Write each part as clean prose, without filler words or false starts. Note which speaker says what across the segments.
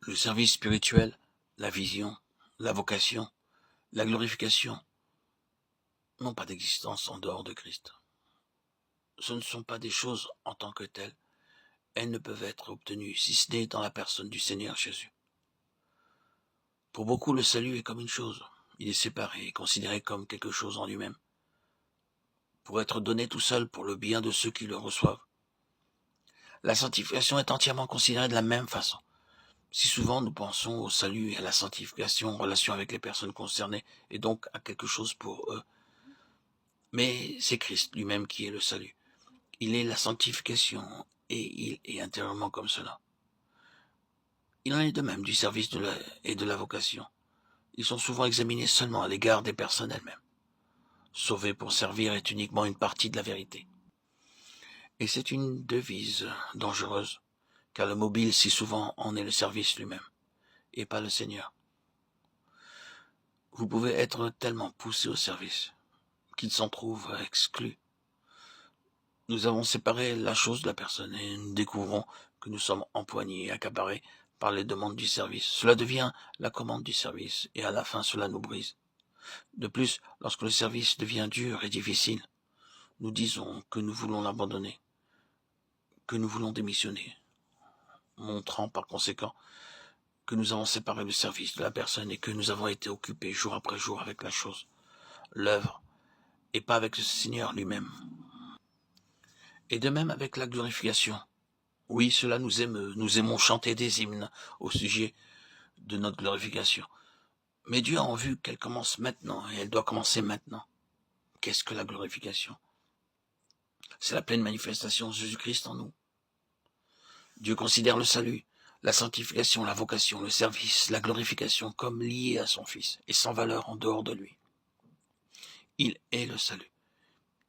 Speaker 1: Le service spirituel, la vision, la vocation, la glorification n'ont pas d'existence en dehors de Christ. Ce ne sont pas des choses en tant que telles. Elles ne peuvent être obtenues si ce n'est dans la personne du Seigneur Jésus. Pour beaucoup, le salut est comme une chose. Il est séparé et considéré comme quelque chose en lui-même, pour être donné tout seul pour le bien de ceux qui le reçoivent. La sanctification est entièrement considérée de la même façon. Si souvent nous pensons au salut et à la sanctification en relation avec les personnes concernées, et donc à quelque chose pour eux. Mais c'est Christ lui-même qui est le salut. Il est la sanctification, et il est intérieurement comme cela. Il en est de même du service et de la vocation. Ils sont souvent examinés seulement à l'égard des personnes elles-mêmes. Sauver pour servir est uniquement une partie de la vérité. Et c'est une devise dangereuse, car le mobile si souvent en est le service lui-même, et pas le Seigneur. Vous pouvez être tellement poussé au service qu'il s'en trouve exclu. Nous avons séparé la chose de la personne et nous découvrons que nous sommes empoignés et accaparés par les demandes du service. Cela devient la commande du service et à la fin cela nous brise. De plus, lorsque le service devient dur et difficile, nous disons que nous voulons l'abandonner, que nous voulons démissionner, montrant par conséquent que nous avons séparé le service de la personne et que nous avons été occupés jour après jour avec la chose, l'œuvre, et pas avec le Seigneur lui-même. Et de même avec la glorification. Oui, cela nous émeut, nous aimons chanter des hymnes au sujet de notre glorification. Mais Dieu a en vue qu'elle commence maintenant, et elle doit commencer maintenant. Qu'est-ce que la glorification? C'est la pleine manifestation de Jésus-Christ en nous. Dieu considère le salut, la sanctification, la vocation, le service, la glorification comme liés à son Fils, et sans valeur en dehors de lui. Il est le salut.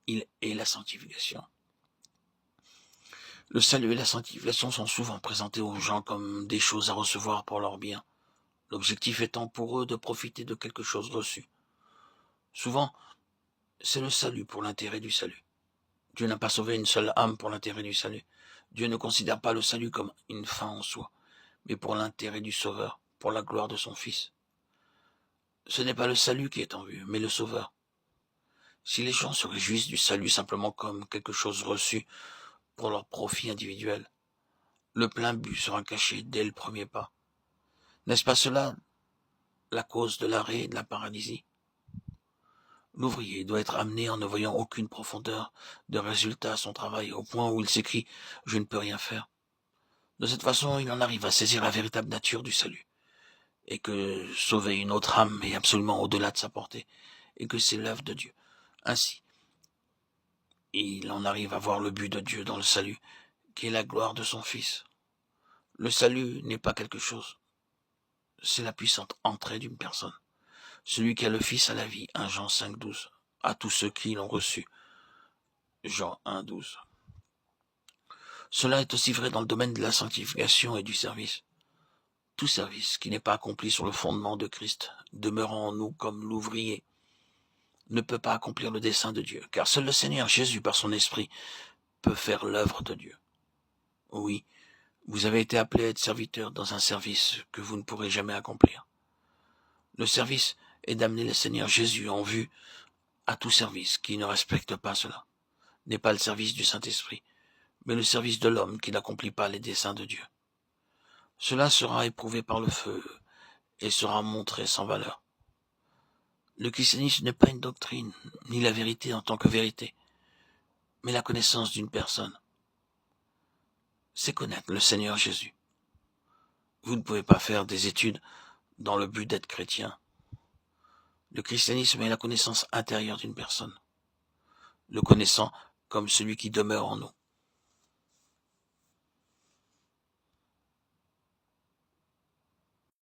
Speaker 1: Il est la sanctification. Le salut et la sanctification sont souvent présentés aux gens comme des choses à recevoir pour leur bien, l'objectif étant pour eux de profiter de quelque chose reçu. Souvent, c'est le salut pour l'intérêt du salut. Dieu n'a pas sauvé une seule âme pour l'intérêt du salut. Dieu ne considère pas le salut comme une fin en soi, mais pour l'intérêt du Sauveur, pour la gloire de son Fils. Ce n'est pas le salut qui est en vue, mais le Sauveur. Si les gens se réjouissent du salut simplement comme quelque chose reçu pour leur profit individuel, le plein but sera caché dès le premier pas. N'est-ce pas cela la cause de l'arrêt et de la paralysie? L'ouvrier doit être amené en ne voyant aucune profondeur de résultat à son travail, au point où il s'écrie « Je ne peux rien faire ». De cette façon, il en arrive à saisir la véritable nature du salut, et que sauver une autre âme est absolument au-delà de sa portée, et que c'est l'œuvre de Dieu. Ainsi, il en arrive à voir le but de Dieu dans le salut, qui est la gloire de son Fils. Le salut n'est pas quelque chose, c'est la puissante entrée d'une personne. Celui qui a le Fils a la vie, 1 Jean 5,12, à tous ceux qui l'ont reçu, Jean 1,12. Cela est aussi vrai dans le domaine de la sanctification et du service. Tout service qui n'est pas accompli sur le fondement de Christ, demeurant en nous comme l'ouvrier, ne peut pas accomplir le dessein de Dieu, car seul le Seigneur Jésus, par son Esprit, peut faire l'œuvre de Dieu. Oui, vous avez été appelé à être serviteur dans un service que vous ne pourrez jamais accomplir. Le service est d'amener le Seigneur Jésus en vue à tout service qui ne respecte pas cela. N'est pas le service du Saint-Esprit, mais le service de l'homme qui n'accomplit pas les desseins de Dieu. Cela sera éprouvé par le feu et sera montré sans valeur. Le christianisme n'est pas une doctrine, ni la vérité en tant que vérité, mais la connaissance d'une personne. C'est connaître le Seigneur Jésus. Vous ne pouvez pas faire des études dans le but d'être chrétien. Le christianisme est la connaissance intérieure d'une personne, le connaissant comme celui qui demeure en nous.